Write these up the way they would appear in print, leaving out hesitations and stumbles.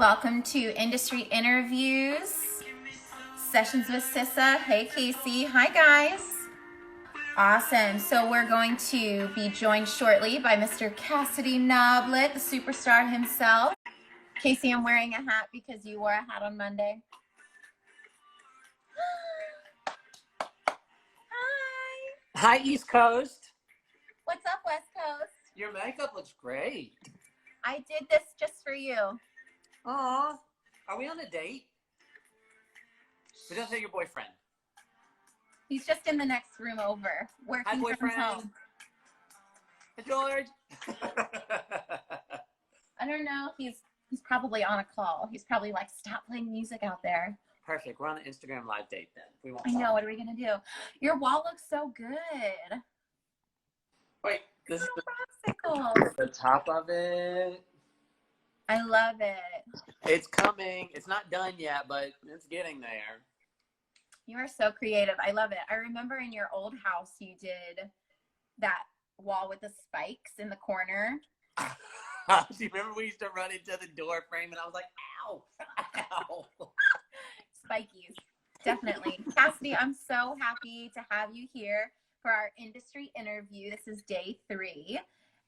Welcome to Industry Interviews, Sessions with Sissa. Hey, Casey. Hi, guys. Awesome. So we're going to be joined shortly by Mr. Cassidy Noblett, the superstar himself. Casey, I'm wearing a hat because you wore a hat on Monday. Hi. Hi, East Coast. What's up, West Coast? Your makeup looks great. I did this just for you. Aw, are we on a date? But don't say your boyfriend. He's just in the next room over, working Hi, from boyfriend. home. Hi, George. I don't know. He's probably on a call. He's probably like, stop playing music out there. Perfect. We're on an Instagram live date then. We won't I know. talk. What are we gonna do? Your wall looks so good. Wait, this is Popsicles. the top of it. I love it. It's coming. It's not done yet, but it's getting there. You are so creative. I love it. I remember in your old house, you did that wall with the spikes in the corner. Do you remember we used to run into the door frame and I was like, ow, ow. Spikies. Definitely. Cassidy, I'm so happy to have you here for our industry interview. This is day 3.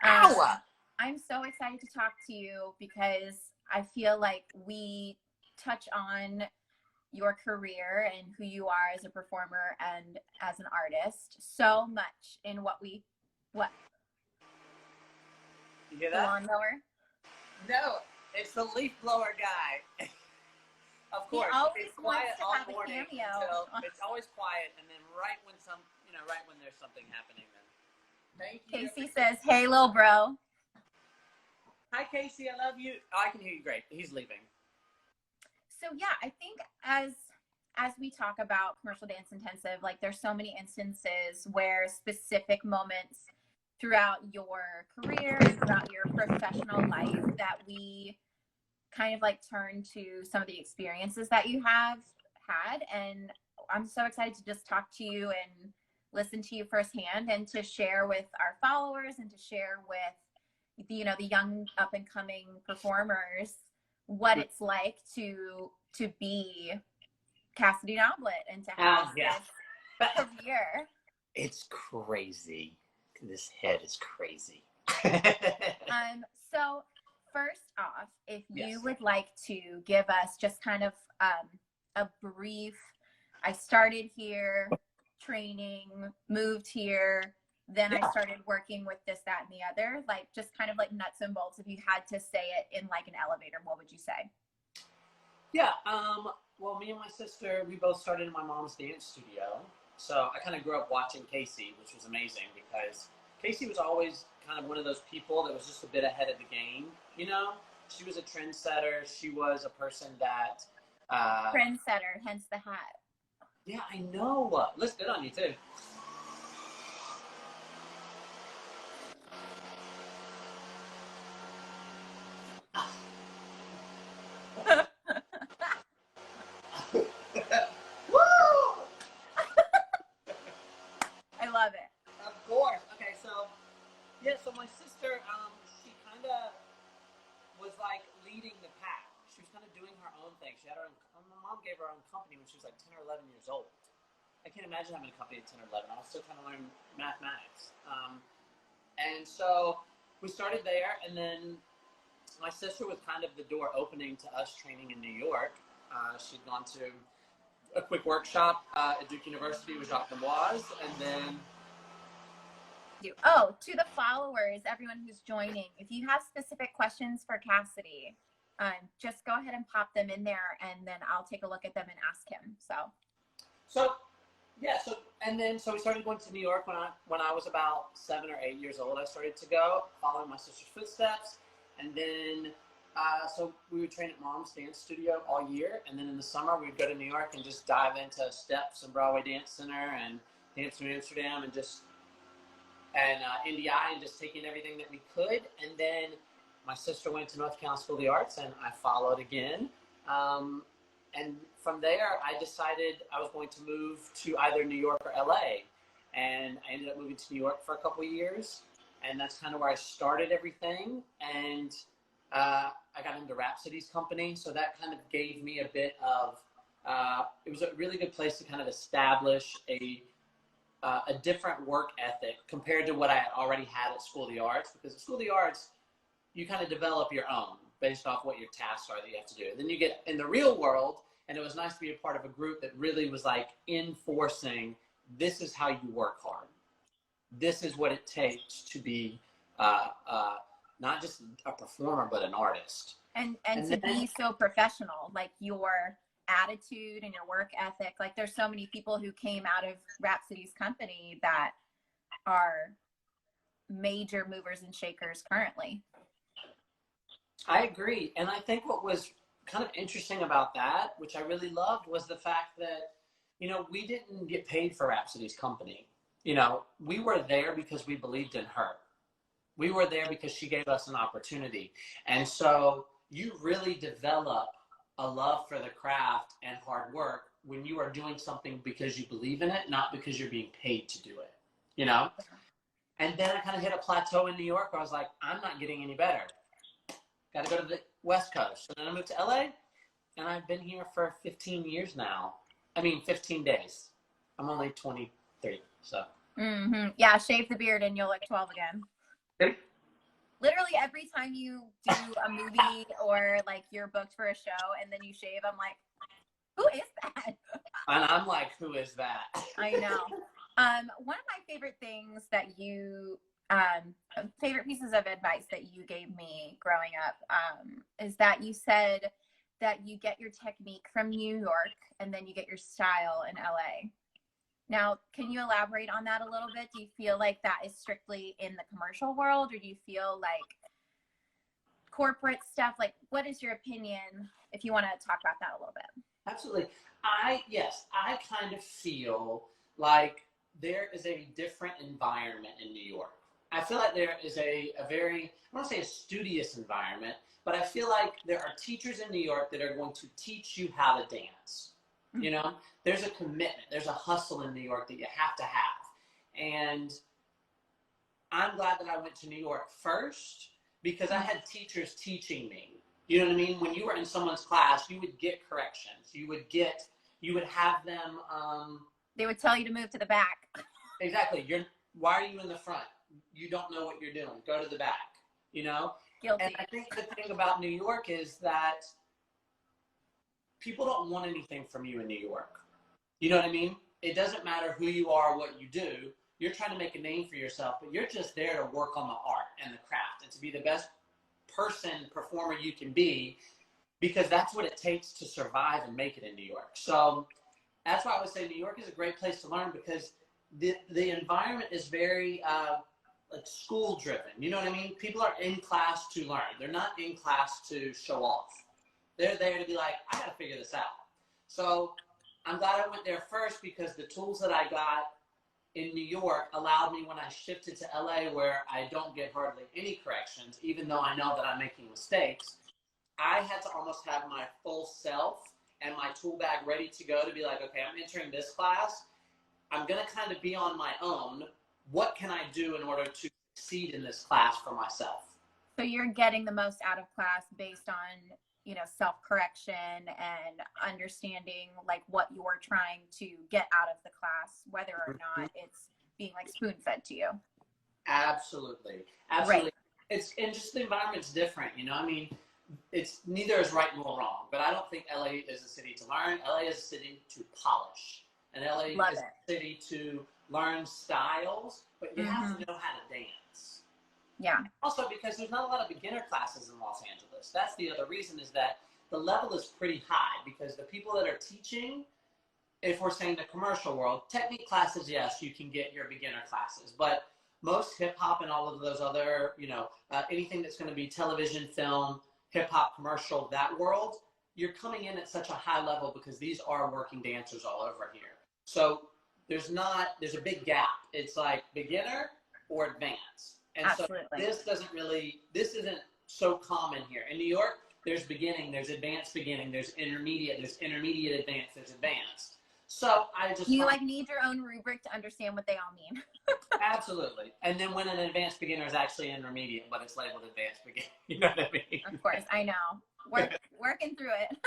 Ow! I'm so excited to talk to you because I feel like we touch on your career and who you are as a performer and as an artist so much in what. You hear The that? lawnmower? No, it's the leaf blower guy. Of course, always it's quiet wants to all have a morning cameo. until it's always quiet, and then right when there's something happening, then. Thank you. Casey says, "Hey, little bro." Hi, Casey. I love you. Oh, I can hear you great. He's leaving. So yeah, I think as we talk about commercial dance intensive, like there's so many instances where specific moments throughout your career, throughout your professional life, that we kind of like turn to some of the experiences that you have had. And I'm so excited to just talk to you and listen to you firsthand and to share with our followers and to share with the young up and coming performers what it's like to be Cassidy Noblett and to have this career. It's crazy. This head is crazy. So first off, if you Yes. would like to give us just kind of a brief, I started here, training, moved here, then I started working with this, that, and the other, like just kind of like nuts and bolts. If you had to say it in like an elevator, what would you say? Yeah. Well, me and my sister, we both started in my mom's dance studio. So I kind of grew up watching Casey, which was amazing because Casey was always kind of one of those people that was just a bit ahead of the game. You know, she was a trendsetter. She was a person that Trendsetter, hence the hat. Yeah, I know. Looks good on you too. Woo! I love it. Of course. Okay, so my sister, she kind of was like leading the pack. She was kind of doing her own thing. She had her own. My mom gave her own company when she was like 10 or 11 years old. I can't imagine having a company at 10 or 11. I was still trying to learn mathematics. And so we started there, and then my sister was kind of the door opening to us training in New York. She'd gone to a quick workshop at Duke University with Jacques Demoise, and then to the followers, everyone who's joining, if you have specific questions for Cassidy, just go ahead and pop them in there, and then I'll take a look at them and ask him. So we started going to New York when I was about 7 or 8 years old. I started to go, following my sister's footsteps, and then so we would train at Mom's Dance Studio all year, and then in the summer we'd go to New York and just dive into Steps and Broadway Dance Center and Dance in Amsterdam and NDI and just taking everything that we could. And then my sister went to North Carolina School of the Arts, and I followed again. And from there, I decided I was going to move to either New York or LA. And I ended up moving to New York for a couple of years. And that's kind of where I started everything. And I got into Rhapsody's company, so that kind of gave me a bit of, it was a really good place to kind of establish a different work ethic compared to what I had already had at School of the Arts, because at School of the Arts, you kind of develop your own based off what your tasks are that you have to do. And then you get in the real world, and it was nice to be a part of a group that really was like enforcing, this is how you work hard. This is what it takes to be not just a performer, but an artist. And to be so professional, like your attitude and your work ethic. Like there's so many people who came out of Rhapsody's company that are major movers and shakers currently. I agree. And I think what was kind of interesting about that, which I really loved, was the fact that, you know, we didn't get paid for Rhapsody's company. You know, we were there because we believed in her. We were there because she gave us an opportunity. And so you really develop a love for the craft and hard work when you are doing something because you believe in it, not because you're being paid to do it, you know? And then I kind of hit a plateau in New York where I was like, I'm not getting any better. Got to go to the West Coast. So then I moved to LA, and I've been here for 15 years now. I mean, 15 days. I'm only 23, so. Mm-hmm. Yeah, shave the beard and you'll look 12 again. Okay. Literally every time you do a movie or like you're booked for a show and then you shave, I'm like, who is that? And I'm like, who is that? I know. One of my favorite things that you, favorite pieces of advice that you gave me growing up, is that you said that you get your technique from New York and then you get your style in LA. Now, can you elaborate on that a little bit? Do you feel like that is strictly in the commercial world, or do you feel like corporate stuff? Like, what is your opinion if you want to talk about that a little bit? Absolutely. I kind of feel like there is a different environment in New York. I feel like there is a very, I don't want to say a studious environment, but I feel like there are teachers in New York that are going to teach you how to dance. You know, there's a commitment, there's a hustle in New York that you have to have. And I'm glad that I went to New York first because I had teachers teaching me. You know what I mean? When you were in someone's class, you would get corrections. You would have them. They would tell you to move to the back. Exactly. Why are you in the front? You don't know what you're doing. Go to the back, you know? Guilty. And I think the thing about New York is that people don't want anything from you in New York. You know what I mean? It doesn't matter who you are, what you do. You're trying to make a name for yourself, but you're just there to work on the art and the craft and to be the best performer you can be, because that's what it takes to survive and make it in New York. So that's why I would say New York is a great place to learn, because the environment is very like school driven. You know what I mean? People are in class to learn. They're not in class to show off. They're there to be like, I got to figure this out. So I'm glad I went there first, because the tools that I got in New York allowed me, when I shifted to LA, where I don't get hardly any corrections, even though I know that I'm making mistakes, I had to almost have my full self and my tool bag ready to go to be like, okay, I'm entering this class. I'm going to kind of be on my own. What can I do in order to succeed in this class for myself? So you're getting the most out of class based on, you know, self-correction and understanding like what you're trying to get out of the class, whether or not it's being like spoon-fed to you. Absolutely. Right. And just the environment's different, you know. I mean, it's neither is right nor wrong, but I don't think LA is a city to learn. LA is a city to polish, and LA is a city to learn styles, but you have to know how to dance. Yeah. Also, because there's not a lot of beginner classes in Los Angeles. That's the other reason, is that the level is pretty high, because the people that are teaching, if we're saying the commercial world, technique classes, yes, you can get your beginner classes, but most hip hop and all of those other, you know, anything that's going to be television, film, hip hop, commercial, that world, you're coming in at such a high level because these are working dancers all over here. So there's a big gap. It's like beginner or advanced. And Absolutely. So this isn't so common here. In New York, there's beginning, there's advanced beginning, there's intermediate advanced, there's advanced. So I just you like need your own rubric to understand what they all mean. absolutely. And then when an advanced beginner is actually intermediate, but it's labeled advanced beginner, you know what I mean? Of course, I know. Working through it.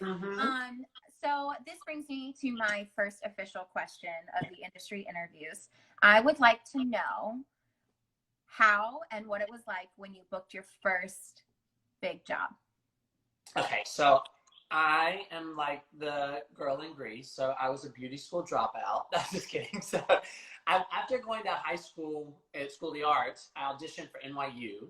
Mm-hmm. So this brings me to my first official question of the industry interviews. I would like to know how and what it was like when you booked your first big job. Okay, so I am like the girl in Greece. So I was a beauty school dropout. I'm just kidding. So after going to high school at School of the Arts, I auditioned for NYU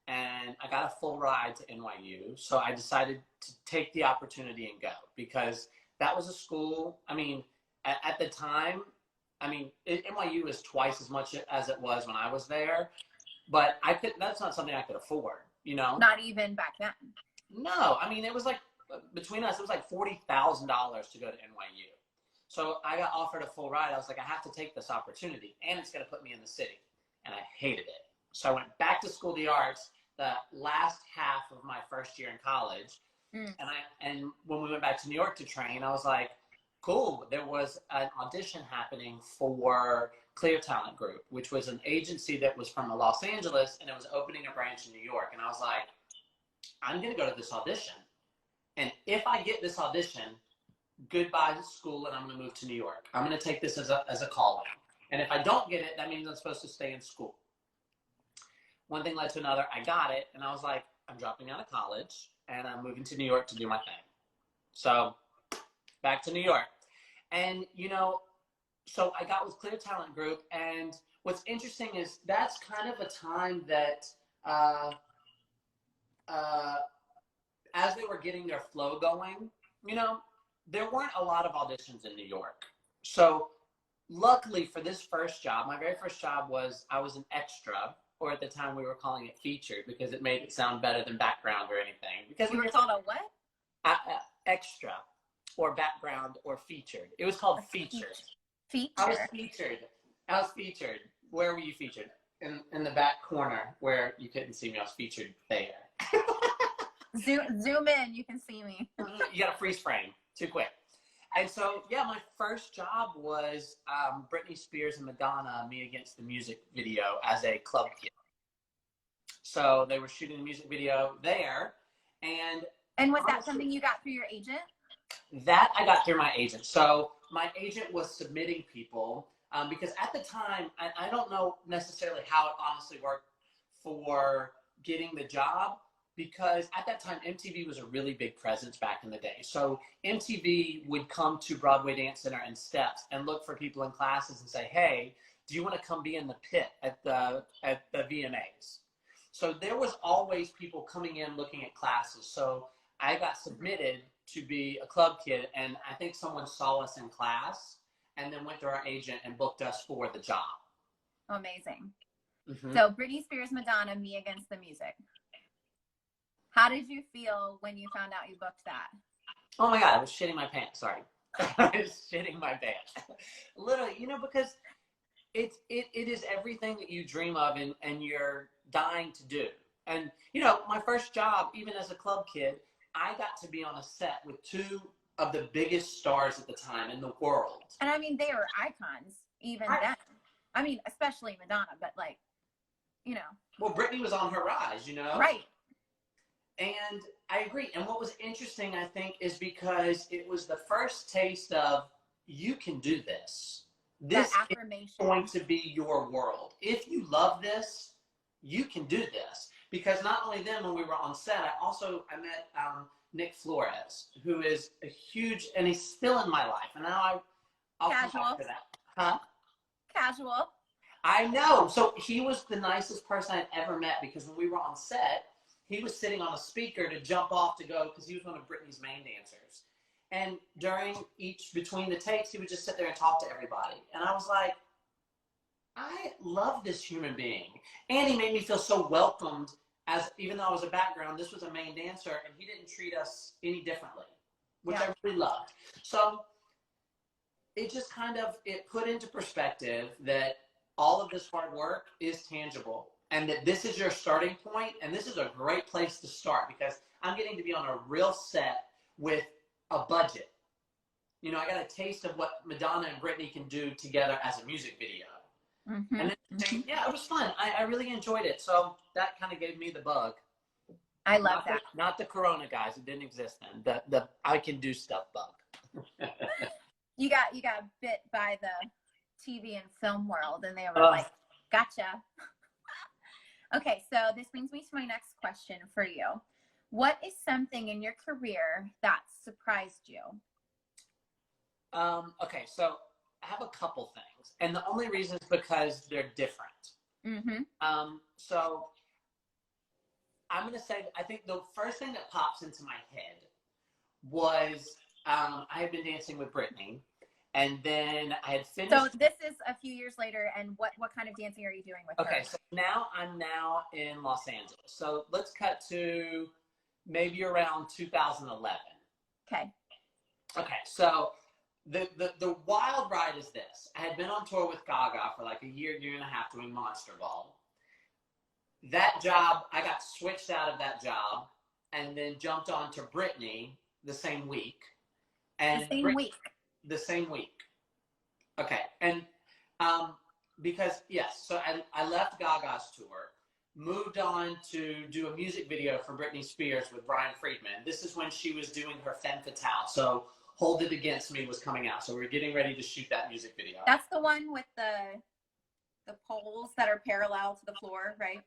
and I got a full ride to NYU. So I decided to take the opportunity and go because that was a school. I mean, at the time, I mean, NYU is twice as much as it was when I was there, but that's not something I could afford, you know? Not even back then. No, I mean, it was like, between us, it was like $40,000 to go to NYU. So I got offered a full ride. I was like, I have to take this opportunity, and it's going to put me in the city. And I hated it. So I went back to School of the Arts the last half of my first year in college. And when we went back to New York to train, I was like, cool. There was an audition happening for Clear Talent Group, which was an agency that was from Los Angeles, and it was opening a branch in New York. And I was like, I'm going to go to this audition. And if I get this audition, goodbye to school and I'm going to move to New York. I'm going to take this as a calling. And if I don't get it, that means I'm supposed to stay in school. One thing led to another. I got it. And I was like, I'm dropping out of college and I'm moving to New York to do my thing. So back to New York. And, you know, so I got with Clear Talent Group. And what's interesting is that's kind of a time that, as they were getting their flow going, you know, there weren't a lot of auditions in New York. So luckily for this first job, my very first job was I was an extra, or at the time we were calling it featured because it made it sound better than background or anything. Because you were called a what? Extra, or background, or featured. It was called featured. Featured. I was featured. Where were you featured? In the back corner where you couldn't see me. I was featured there. Zoom in, you can see me. You got a freeze frame too quick. And so, yeah, my first job was Britney Spears and Madonna, Me Against the Music video as a club kid. So they were shooting a music video there. And was that something you got through your agent? That I got through my agent. So my agent was submitting people because at the time, I don't know necessarily how it honestly worked for getting the job, because at that time, MTV was a really big presence back in the day. So MTV would come to Broadway Dance Center and Steps and look for people in classes and say, hey, do you want to come be in the pit at the VMAs? So there was always people coming in looking at classes. So I got submitted to be a club kid, and I think someone saw us in class and then went to our agent and booked us for the job. Amazing. Mm-hmm. So Britney Spears, Madonna, Me Against the Music. How did you feel when you found out you booked that? Oh my God, I was shitting my pants. Sorry. I was shitting my pants. Literally, you know, because it is everything that you dream of and you're dying to do. And, you know, my first job, even as a club kid, I got to be on a set with two of the biggest stars at the time in the world. And I mean, they were icons even then. I mean, especially Madonna, but like, you know. Well, Britney was on her rise, you know? Right. And I agree. And what was interesting, I think, is because it was the first taste of, you can do this. This is going to be your world. If you love this, you can do this. Because not only then, when we were on set, I met Nick Flores, who is a huge, and he's still in my life. And now I'll come back to that. Huh? Casual. I know. So he was the nicest person I'd ever met, because when we were on set, he was sitting on a speaker to jump off to go, because he was one of Britney's main dancers. And between the takes, he would just sit there and talk to everybody. And I was like, I love this human being. And he made me feel so welcomed, as even though I was a background, this was a main dancer, and he didn't treat us any differently, which I really loved. So it just it put into perspective that all of this hard work is tangible, and that this is your starting point, and this is a great place to start, because I'm getting to be on a real set with a budget. you know, I got a taste of what Madonna and Britney can do together as a music video. Mm-hmm. And then, yeah, it was fun. I really enjoyed it. So that kind of gave me the bug. I love that. Not the Corona, guys. It didn't exist then. The I can do stuff bug. You got bit by the TV and film world, and they were like, gotcha. Okay, so this brings me to my next question for you. What is something in your career that surprised you? Okay, so I have a couple things, and the only reason is because they're different. Mm-hmm. So I'm gonna say, I think the first thing that pops into my head was I had been dancing with Britney, and then I had finished. So this is a few years later, and what kind of dancing are you doing with her? Okay, so now I'm in Los Angeles. So let's cut to maybe around 2011. Okay. Okay, so the wild ride is this. I had been on tour with Gaga for like a year and a half doing Monster Ball. That job, I got switched out of that job and then jumped on to Britney the same week. And the same week. Okay, and because, yes, so I left Gaga's tour, moved on to do a music video for Britney Spears with Brian Friedman. This is when she was doing her Femme Fatale. So Hold It Against Me was coming out. So we were getting ready to shoot that music video. That's the one with the poles that are parallel to the floor, right?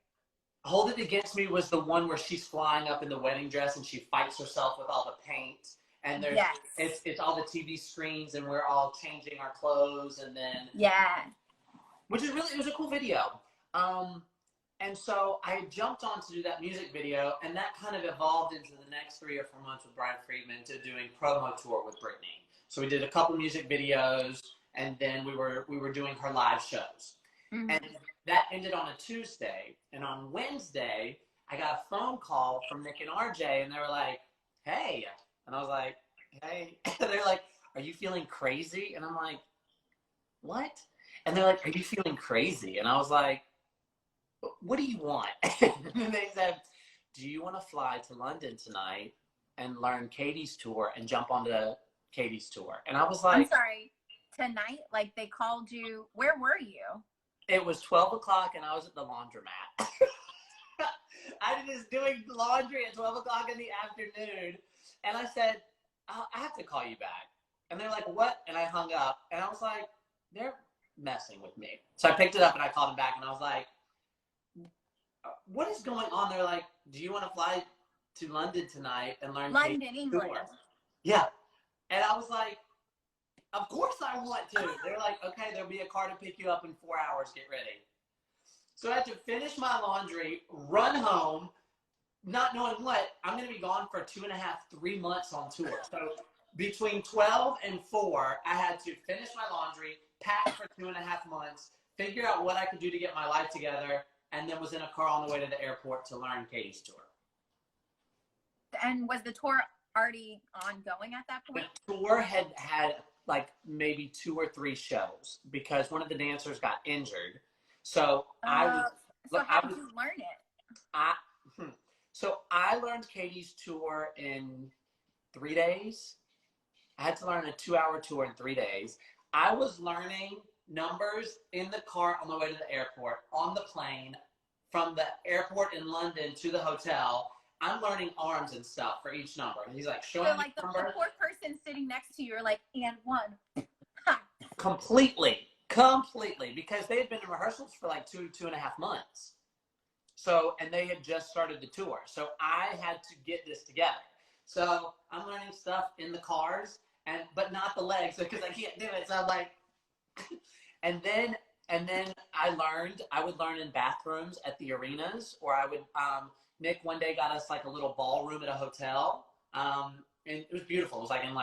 Hold It Against Me was the one where she's flying up in the wedding dress and she fights herself with all the paint. And there's it's all the TV screens and we're all changing our clothes and then which is really, it was a cool video. And so I jumped on to do that music video, and that kind of evolved into the next 3 or 4 months with Brian Friedman to doing promo tour with Britney. So we did a couple music videos, and then we were doing her live shows. Mm-hmm. And that ended on a Tuesday, and on Wednesday I got a phone call from Nick and RJ, and they were like, "Hey," and I was like, "Hey," and they're like, "Are you feeling crazy?" And I'm like, "What?" And they're like, "Are you feeling crazy?" And I was like, "What do you want?" And they said, "Do you want to fly to London tonight and learn Katie's tour and jump onto Katie's tour?" And I was like, I'm sorry, tonight? Like they called you, where were you? It was 12 o'clock and I was at the laundromat. I was doing laundry at 12 o'clock in the afternoon. And I said, I have to call you back. And they're like, "What?" And I hung up and I was like, they're messing with me. So I picked it up and I called them back and I was like, "What is going on?" They're like, "Do you want to fly to London tonight and learn London, England?" Yeah. And I was like, "Of course I want to." They're like, "Okay, there'll be a car to pick you up in 4 hours. Get ready." So I had to finish my laundry, run home, not knowing what, I'm going to be gone for 2.5, 3 months on tour. So between 12 and 4, I had to finish my laundry, pack for 2.5 months, figure out what I could do to get my life together, and then was in a car on the way to the airport to learn Katie's tour. And was the tour already ongoing at that point? The tour had like maybe 2 or 3 shows because one of the dancers got injured. So how did you learn it? So I learned Katie's tour in 3 days. I had to learn a 2-hour tour in 3 days. I was learning numbers in the car on the way to the airport, on the plane, from the airport in London to the hotel. I'm learning arms and stuff for each number. And he's like showing me the poor person sitting next to you are like, "And 1." Completely, because they had been in rehearsals for like 2.5 months. So, and they had just started the tour. So I had to get this together. So I'm learning stuff in the cars, but not the legs because I can't do it. So I'm like, and then I would learn in bathrooms at the arenas, or I would, Nick one day got us like a little ballroom at a hotel. And it was beautiful. It was like in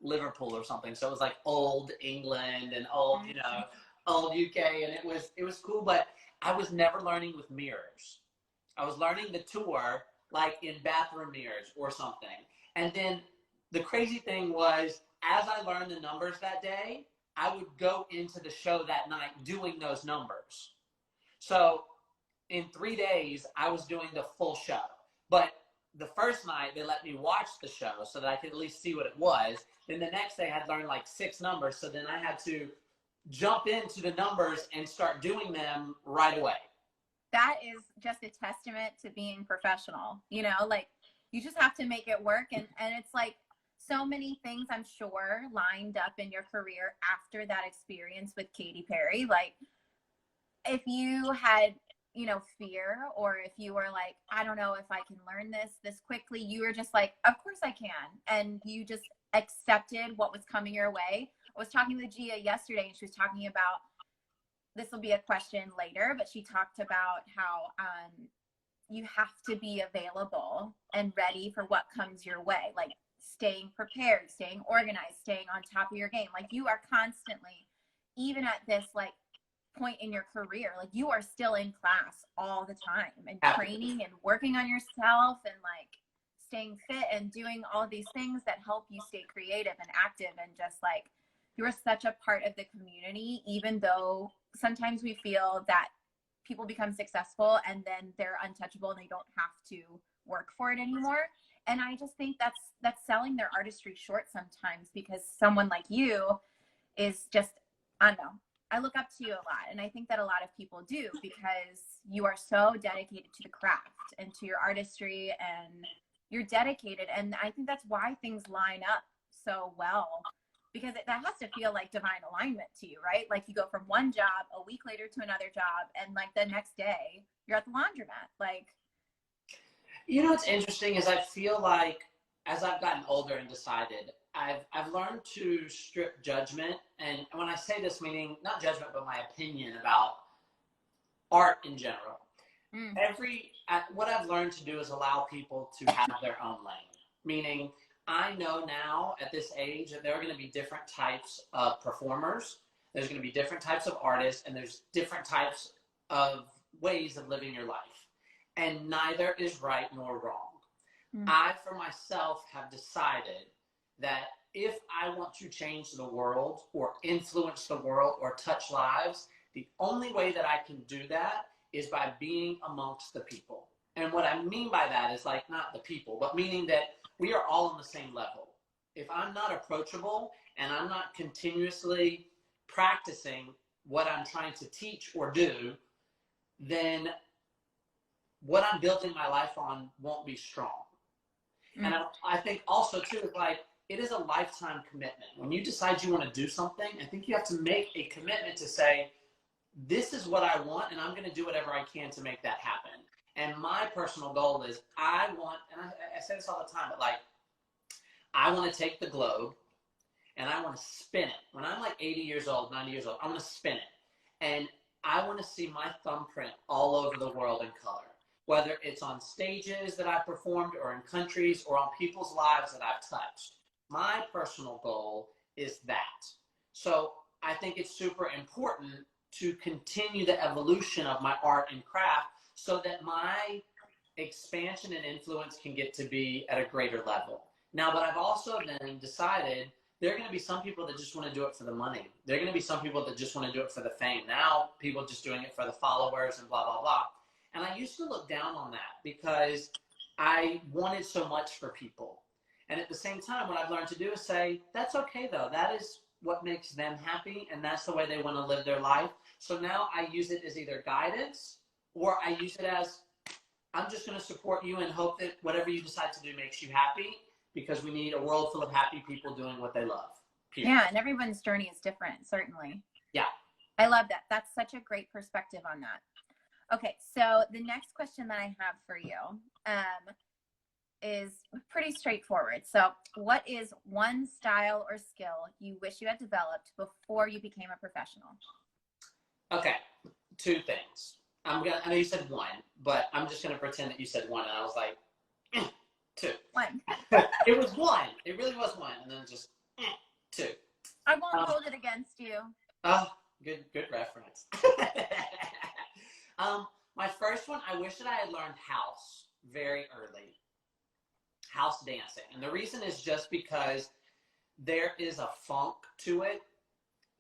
Liverpool or something. So it was like old England and old UK. And it was cool, but I was never learning with mirrors. I was learning the tour like in bathroom mirrors or something. And then the crazy thing was, as I learned the numbers that day, I would go into the show that night doing those numbers. So in 3 days, I was doing the full show. But the first night they let me watch the show so that I could at least see what it was. Then the next day I had learned like 6 numbers. So then I had to jump into the numbers and start doing them right away. That is just a testament to being professional, you know, like you just have to make it work. And it's like so many things I'm sure lined up in your career after that experience with Katy Perry. Like if you had, you know, fear, or if you were like, I don't know if I can learn this quickly, you were just like, of course I can. And you just accepted what was coming your way. I was talking with Gia yesterday and she was talking about, this will be a question later, but she talked about how you have to be available and ready for what comes your way, like staying prepared, staying organized, staying on top of your game. Like you are constantly, even at this like point in your career, like you are still in class all the time and training and working on yourself and like staying fit and doing all these things that help you stay creative and active, and just like you're such a part of the community, even though sometimes we feel that people become successful and then they're untouchable and they don't have to work for it anymore. And I just think that's selling their artistry short sometimes, because someone like you is just, I don't know, I look up to you a lot. And I think that a lot of people do, because you are so dedicated to the craft and to your artistry, and you're dedicated. And I think that's why things line up so well, because that has to feel like divine alignment to you, right? Like you go from one job a week later to another job, and like the next day you're at the laundromat. Like, you know, what's interesting is I feel like as I've gotten older and decided, I've learned to strip judgment. And when I say this, meaning not judgment, but my opinion about art in general. What I've learned to do is allow people to have their own lane. Meaning, I know now at this age that there are going to be different types of performers. There's going to be different types of artists, and there's different types of ways of living your life. And neither is right nor wrong. I, for myself, have decided that if I want to change the world or influence the world or touch lives, the only way that I can do that is by being amongst the people. And what I mean by that is like not the people, but meaning that we are all on the same level. If I'm not approachable and I'm not continuously practicing what I'm trying to teach or do, then what I'm building my life on won't be strong. And I think also too, like, it is a lifetime commitment. When you decide you want to do something, I think you have to make a commitment to say, this is what I want, and I'm going to do whatever I can to make that happen. And my personal goal is I want, and I say this all the time, but like, I want to take the globe and I want to spin it. When I'm like 80 years old, 90 years old, I want to spin it. And I want to see my thumbprint all over the world in color, whether it's on stages that I've performed or in countries or on people's lives that I've touched. My personal goal is that. So I think it's super important to continue the evolution of my art and craft so that my expansion and influence can get to be at a greater level. Now, but I've also then decided there are going to be some people that just want to do it for the money. There are going to be some people that just want to do it for the fame. Now, people just doing it for the followers and blah, blah, blah. And I used to look down on that because I wanted so much for people. And at the same time, what I've learned to do is say, that's okay, though. That is what makes them happy, and that's the way they want to live their life. So now I use it as either guidance, or I use it as, I'm just going to support you and hope that whatever you decide to do makes you happy, because we need a world full of happy people doing what they love. Period. Yeah, and everyone's journey is different, certainly. Yeah. I love that. That's such a great perspective on that. Okay, so the next question that I have for you is pretty straightforward. So what is one style or skill you wish you had developed before you became a professional? Okay, 2 things. I know you said 1, but I'm just going to pretend that you said 1, and I was like, 2. 1. It was 1. It really was 1, and then just 2. I won't hold it against you. Oh, good reference. My first one, I wish that I had learned house very early. House dancing. And the reason is just because there is a funk to it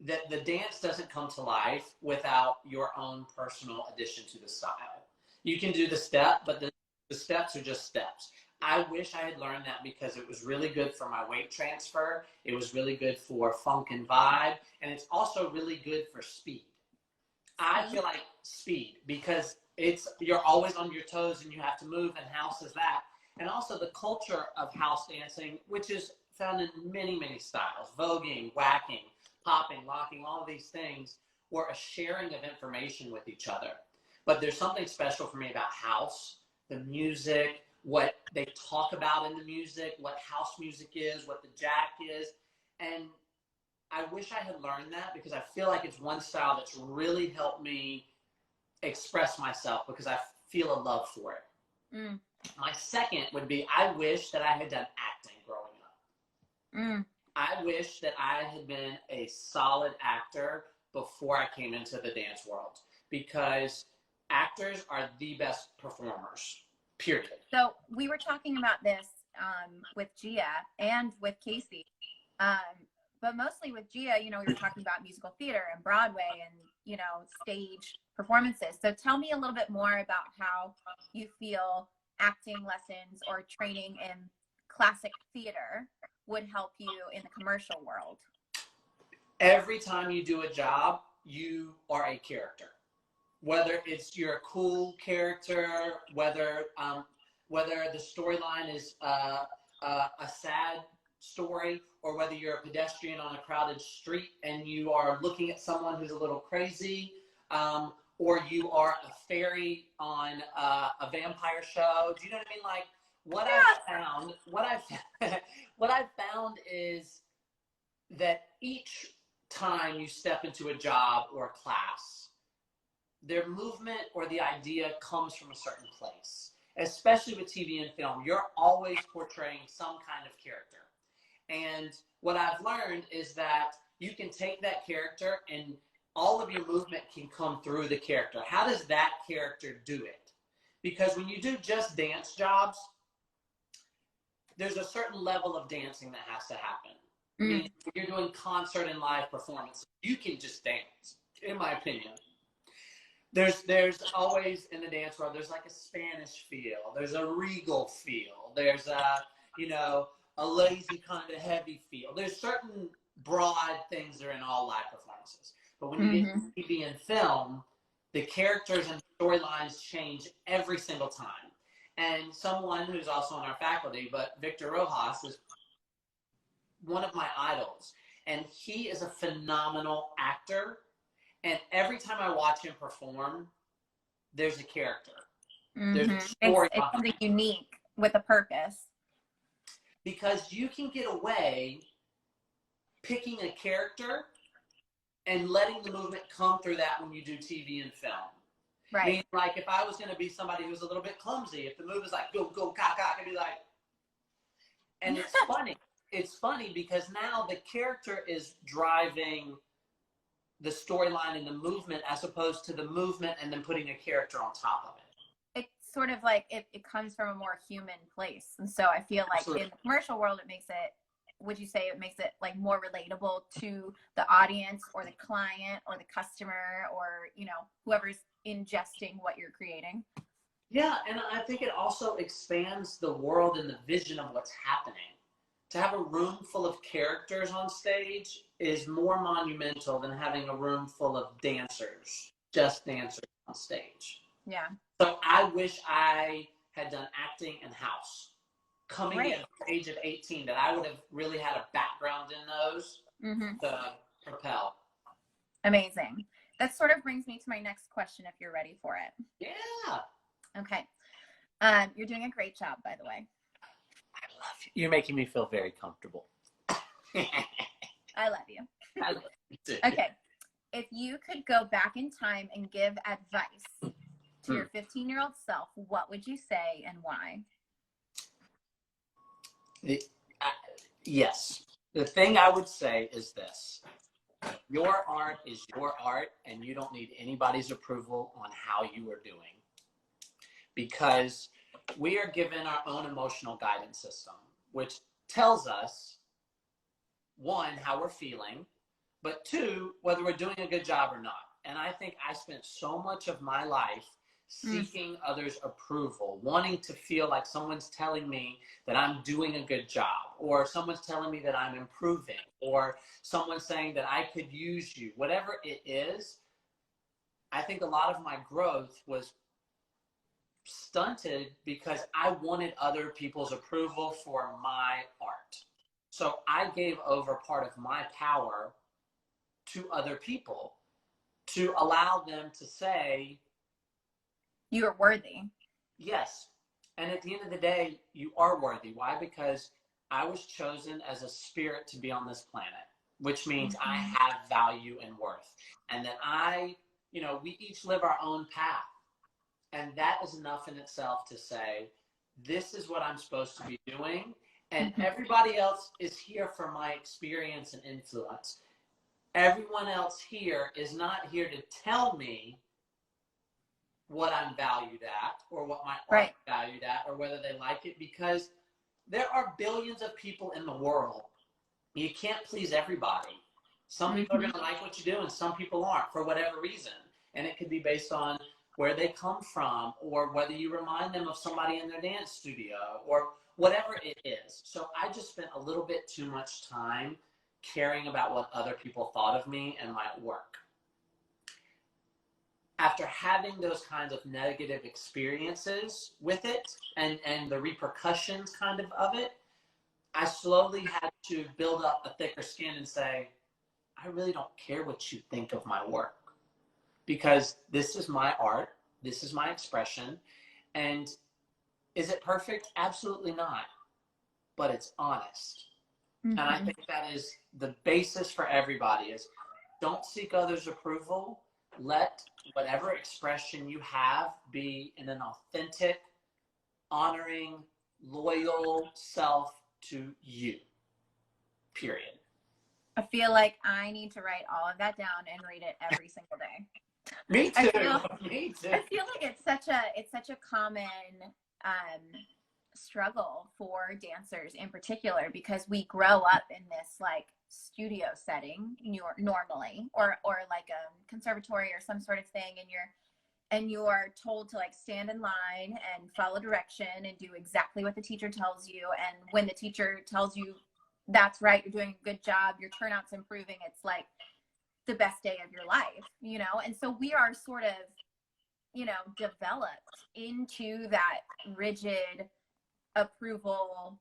that the dance doesn't come to life without your own personal addition to the style. You can do the step, but the steps are just steps. I wish I had learned that because it was really good for my weight transfer. It was really good for funk and vibe. And it's also really good for speed. I feel like speed because you're always on your toes and you have to move, and house is that. And also the culture of house dancing, which is found in many, many styles: voguing, whacking, popping, locking, all of these things were a sharing of information with each other. But there's something special for me about house, the music, what they talk about in the music, what house music is, what the jack is. And I wish I had learned that because I feel like it's one style that's really helped me express myself because I feel a love for it. Mm. My second would be, I wish that I had done acting growing up. Mm. I wish that I had been a solid actor before I came into the dance world, because actors are the best performers, period. So we were talking about this with Gia and with Casey, but mostly with Gia, you know, we were talking about musical theater and Broadway and, you know, stage performances. So tell me a little bit more about how you feel acting lessons or training in classic theater would help you in the commercial world. Every time you do a job, you are a character. Whether it's your cool character, whether the storyline is a sad story, or whether you're a pedestrian on a crowded street and you are looking at someone who's a little crazy, or you are a fairy on a vampire show. Do you know what I mean? Like what I've found is that each time you step into a job or a class, their movement or the idea comes from a certain place. Especially with TV and film, you're always portraying some kind of character. And what I've learned is that you can take that character and all of your movement can come through the character. How does that character do it? Because when you do just dance jobs, there's a certain level of dancing that has to happen. I mean, when you're doing concert and live performances, you can just dance, in my opinion. There's always in the dance world, there's like a Spanish feel, there's a regal feel, there's a lazy kind of heavy feel. There's certain broad things that are in all live performances. But when you get TV and film, the characters and storylines change every single time. And someone who's also on our faculty, but Victor Rojas, is one of my idols. And he is a phenomenal actor. And every time I watch him perform, there's a character. There's a story. It's something unique with a purpose. Because you can get away picking a character and letting the movement come through that when you do TV and film. Right. I mean, like if I was going to be somebody who's a little bit clumsy, if the move is like, go, go, cock, cock, I'd be like, and it's funny. It's funny because now the character is driving the storyline and the movement as opposed to the movement and then putting a character on top of it. It's sort of like it comes from a more human place. And so I feel like in the commercial world, it makes it, would you say it makes it like more relatable to the audience or the client or the customer or, you know, whoever's ingesting what you're creating? Yeah, and I think it also expands the world and the vision of what's happening. To have a room full of characters on stage is more monumental than having a room full of dancers, just dancers on stage. Yeah. So I wish I had done acting and house. Coming in at the age of 18, that I would have really had a background in those to propel. Amazing. That sort of brings me to my next question, if you're ready for it. Yeah. Okay. You're doing a great job, by the way. I love you. You're making me feel very comfortable. I love you. I love you too. Okay. If you could go back in time and give advice to your 15-year-old self, what would you say and why? Yes. The thing I would say is this. Your art is your art, and you don't need anybody's approval on how you are doing. Because we are given our own emotional guidance system, which tells us, one, how we're feeling, but two, whether we're doing a good job or not. And I think I spent so much of my life seeking others' approval, wanting to feel like someone's telling me that I'm doing a good job, or someone's telling me that I'm improving, or someone's saying that I could use you, whatever it is. I think a lot of my growth was stunted because I wanted other people's approval for my art. So I gave over part of my power to other people to allow them to say, you're worthy. yes. And at the end of the day, you are worthy. Why? Because I was chosen as a spirit to be on this planet, which means I have value and worth. And that we each live our own path. And that is enough in itself to say, this is what I'm supposed to be doing. And everybody else is here for my experience and influence. Everyone else here is not here to tell me what I'm valued at or what my art is valued at or whether they like it, because there are billions of people in the world. You can't please everybody. Some people are going to like what you do and some people aren't for whatever reason. And it could be based on where they come from or whether you remind them of somebody in their dance studio or whatever it is. So I just spent a little bit too much time caring about what other people thought of me and my work. After having those kinds of negative experiences with it and the repercussions kind of it, I slowly had to build up a thicker skin and say, I really don't care what you think of my work, because this is my art, this is my expression, and is it perfect? Absolutely not, but it's honest. And I think that is the basis for everybody is don't seek others' approval. Let whatever expression you have be in an authentic, honoring, loyal self to you. Period. I feel like I need to write all of that down and read it every single day. Me too. I feel like it's such a common struggle for dancers in particular, because we grow up in this like studio setting normally or like a conservatory or some sort of thing, and you're told to like stand in line and follow direction and do exactly what the teacher tells you, and when the teacher tells you that's right, you're doing a good job, your turnout's improving, it's like the best day of your life, and so we are sort of developed into that rigid approval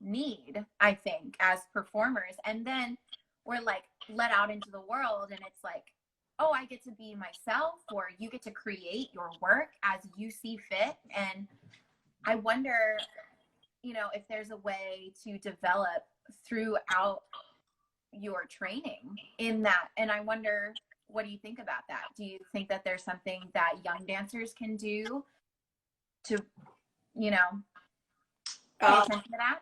need, I think, as performers. And then we're like let out into the world and it's like, oh, I get to be myself, or you get to create your work as you see fit. And I wonder if there's a way to develop throughout your training in that. And I wonder, what do you think about that? Do you think that there's something that young dancers can do to pay attention to that?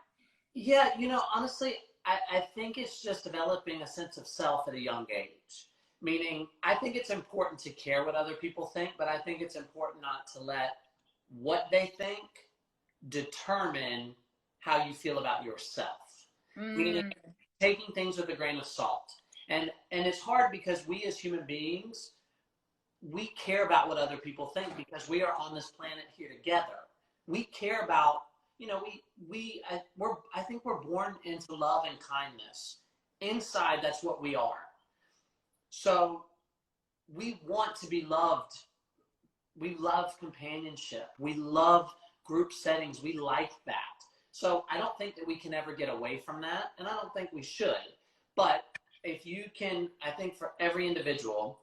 Yeah, honestly, I think it's just developing a sense of self at a young age. Meaning, I think it's important to care what other people think, but I think it's important not to let what they think determine how you feel about yourself. Meaning, taking things with a grain of salt. And it's hard because we as human beings, we care about what other people think because we are on this planet here together. We care about, I think we're born into love and kindness. Inside, that's what we are. So we want to be loved. We love companionship. We love group settings. We like that. So I don't think that we can ever get away from that. And I don't think we should. But if you can, I think for every individual,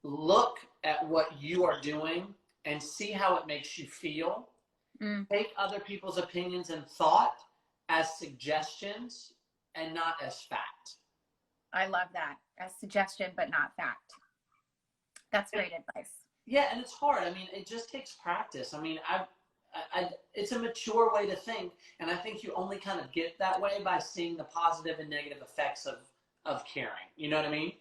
look at what you are doing and see how it makes you feel. Take other people's opinions and thought as suggestions and not as fact. I love that. As suggestion, but not fact. That's great advice. Yeah, and it's hard. I mean, it just takes practice. I mean, it's a mature way to think, and I think you only kind of get that way by seeing the positive and negative effects of caring. You know what I mean?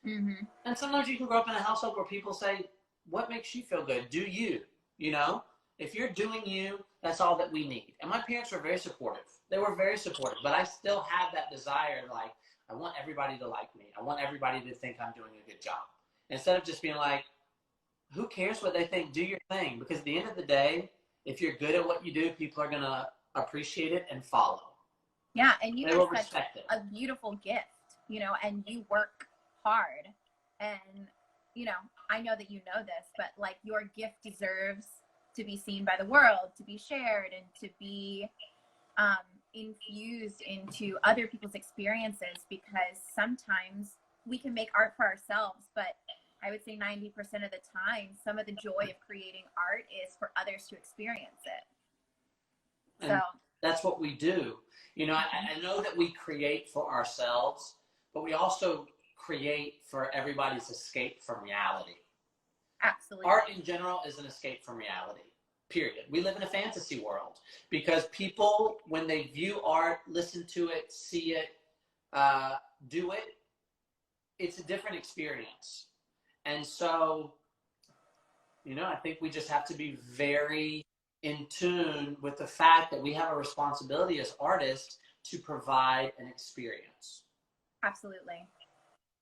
Mm-hmm. And sometimes you can grow up in a household where people say, what makes you feel good? Do you? If you're doing you, that's all that we need. And my parents were very supportive. They were very supportive, but I still have that desire, like, I want everybody to like me. I want everybody to think I'm doing a good job. Instead of just being like, who cares what they think? Do your thing, because at the end of the day, if you're good at what you do, people are going to appreciate it and follow. Yeah, and you They have will such respect it. a beautiful gift, you know, and you work hard. And, you know, I know that you know this, but like your gift deserves to be seen by the world, to be shared, and to be infused into other people's experiences, because sometimes we can make art for ourselves, but I would say 90% of the time, some of the joy of creating art is for others to experience it. And so that's what we do. You know, I know that we create for ourselves, but we also create for everybody's escape from reality. Absolutely. Art in general is an escape from reality, period. We live in a fantasy world because people, when they view art, listen to it, see it, do it, it's a different experience. And so, you know, I think we just have to be very in tune with the fact that we have a responsibility as artists to provide an experience. Absolutely.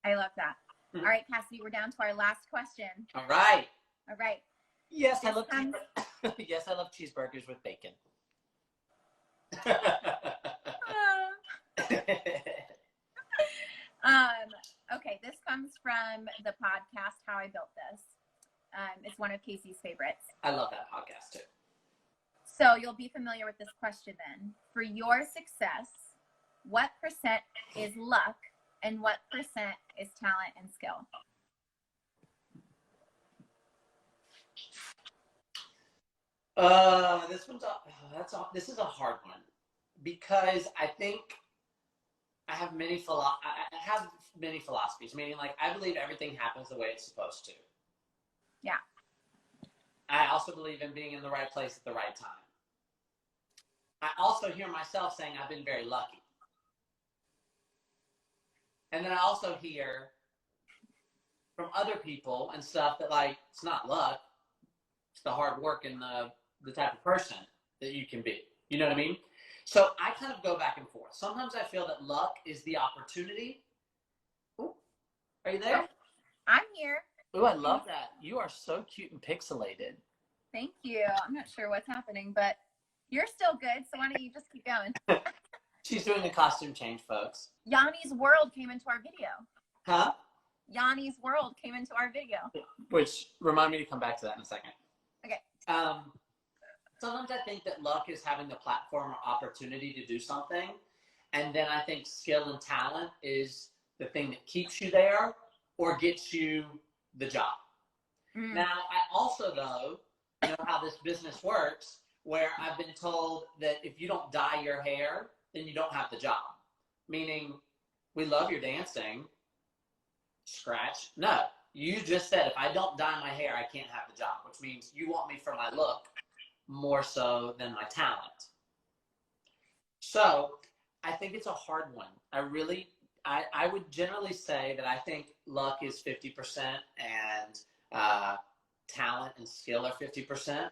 I love that. All right, Cassidy, we're down to our last question. All right. All right. Yes, I love yes, I love cheeseburgers with bacon. Okay, this comes from the podcast How I Built This. It's one of Casey's favorites. I love that podcast too. So you'll be familiar with this question then. For your success, what percent is luck and what percent is talent and skill? This is a hard one, because I think I have many philosophies, meaning like I believe everything happens the way it's supposed to. Yeah. I also believe in being in the right place at the right time. I also hear myself saying I've been very lucky. And then I also hear from other people and stuff that like, it's not luck, it's the hard work and the type of person that you can be. You know what I mean? So I kind of go back and forth. Sometimes I feel that luck is the opportunity. Ooh, are you there? I'm here. Ooh, I love that. You are so cute and pixelated. Thank you. I'm not sure what's happening, but you're still good. So why don't you just keep going? She's doing a costume change, folks. Yanni's world came into our video. Huh? Yanni's world came into our video. Which, remind me to come back to that in a second. Okay. Sometimes I think that luck is having the platform or opportunity to do something. And then I think skill and talent is the thing that keeps you there or gets you the job. Mm. Now, I also, though, know how this business works, where I've been told that if you don't dye your hair, then you don't have the job. Meaning, we love your dancing. Scratch. No. You just said, if I don't dye my hair, I can't have the job, which means you want me for my look more so than my talent. So I think it's a hard one. I would generally say that I think luck is 50% and talent and skill are 50%.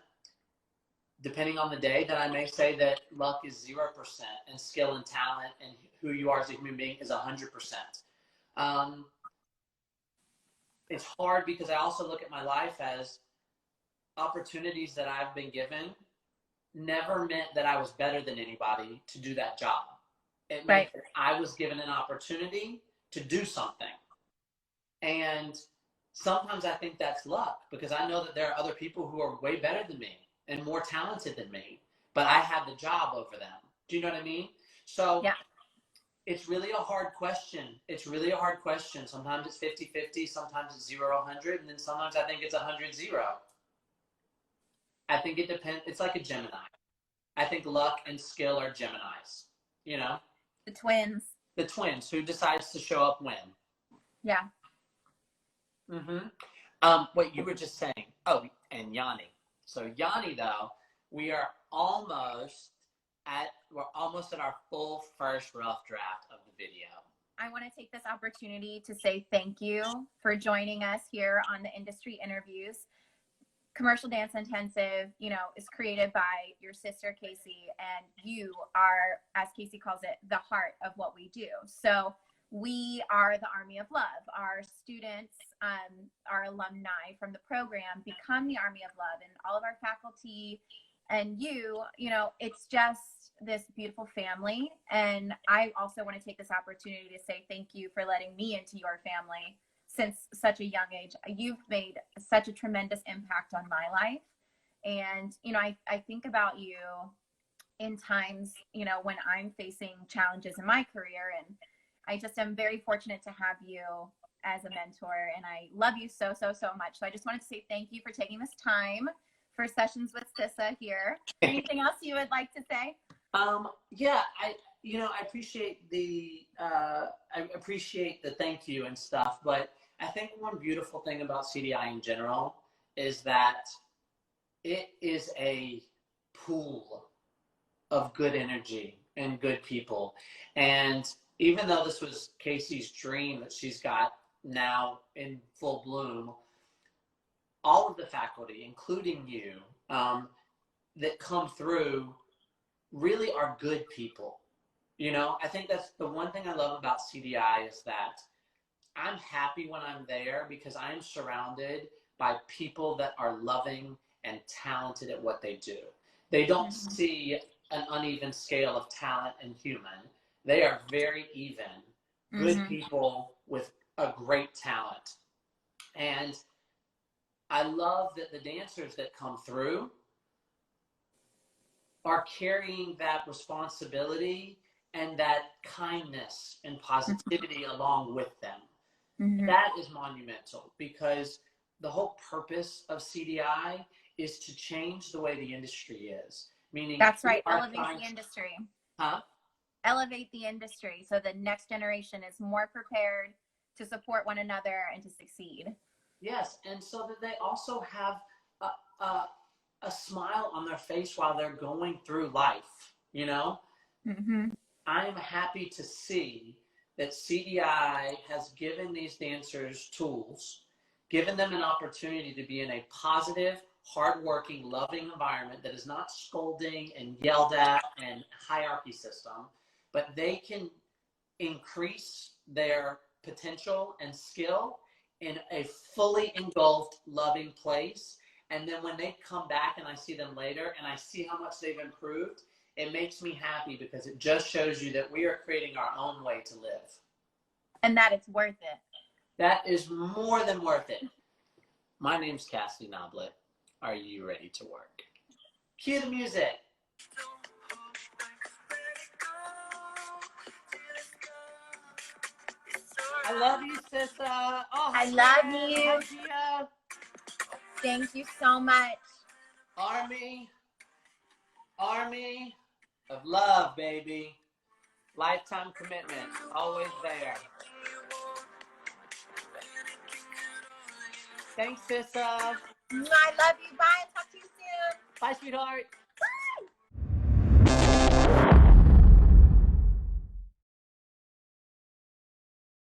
Depending on the day, that I may say that luck is 0% and skill and talent and who you are as a human being is 100%. It's hard because I also look at my life as opportunities that I've been given never meant that I was better than anybody to do that job. It meant that I was given an opportunity to do something. And sometimes I think that's luck, because I know that there are other people who are way better than me and more talented than me, but I had the job over them. Do you know what I mean? So yeah. It's really a hard question. It's really a hard question. Sometimes it's 50-50, sometimes it's 0-100, and then sometimes I think it's 100-0. I think it depends. It's like a Gemini. I think luck and skill are Geminis, you know? The twins. The twins. Who decides to show up when? Yeah. Mm-hmm. What you were just saying. Oh, and Yanni. So Yanni, though, we're almost at our full first rough draft of the video. I want to take this opportunity to say thank you for joining us here on the Industry Interviews. Commercial Dance Intensive, is created by your sister, Casey, and you are, as Casey calls it, the heart of what we do. So we are the Army of Love. Our students, our alumni from the program become the Army of Love, and all of our faculty and you know, it's just this beautiful family. And I also want to take this opportunity to say thank you for letting me into your family since such a young age. You've made such a tremendous impact on my life. And, you know, I think about you in times, you know, when I'm facing challenges in my career. And I just am very fortunate to have you as a mentor. And I love you so, so, so much. So I just wanted to say thank you for taking this time for Sessions with Sissa here. Anything else you would like to say? Yeah, I appreciate the thank you and stuff, but I think one beautiful thing about CDI in general is that it is a pool of good energy and good people. And even though this was Casey's dream that she's got now in full bloom, all of the faculty, including you, that come through really are good people. You know, I think that's the one thing I love about CDI is that I'm happy when I'm there because I'm surrounded by people that are loving and talented at what they do. They don't see an uneven scale of talent and human. They are very even, good people with a great talent. And I love that the dancers that come through are carrying that responsibility and that kindness and positivity along with them. That is monumental because the whole purpose of CDI is to change the way the industry is. Meaning, that's right. Elevate the industry. Huh? Elevate the industry so the next generation is more prepared to support one another and to succeed. Yes, and so that they also have a smile on their face while they're going through life, you know? I'm happy to see that CDI has given these dancers tools, given them an opportunity to be in a positive, hardworking, loving environment that is not scolding and yelled at and hierarchy system, but they can increase their potential and skill in a fully engulfed, loving place. And then when they come back and I see them later and I see how much they've improved, it makes me happy because it just shows you that we are creating our own way to live. And that it's worth it. That is more than worth it. My name's Cassidy Noblett. Are you ready to work? Cue the music. I love you, Sissa. Oh, I love you. Thank you so much. Army of love, baby. Lifetime commitment, always there. Thanks, Sissa. I love you. Bye. Talk to you soon. Bye, sweetheart.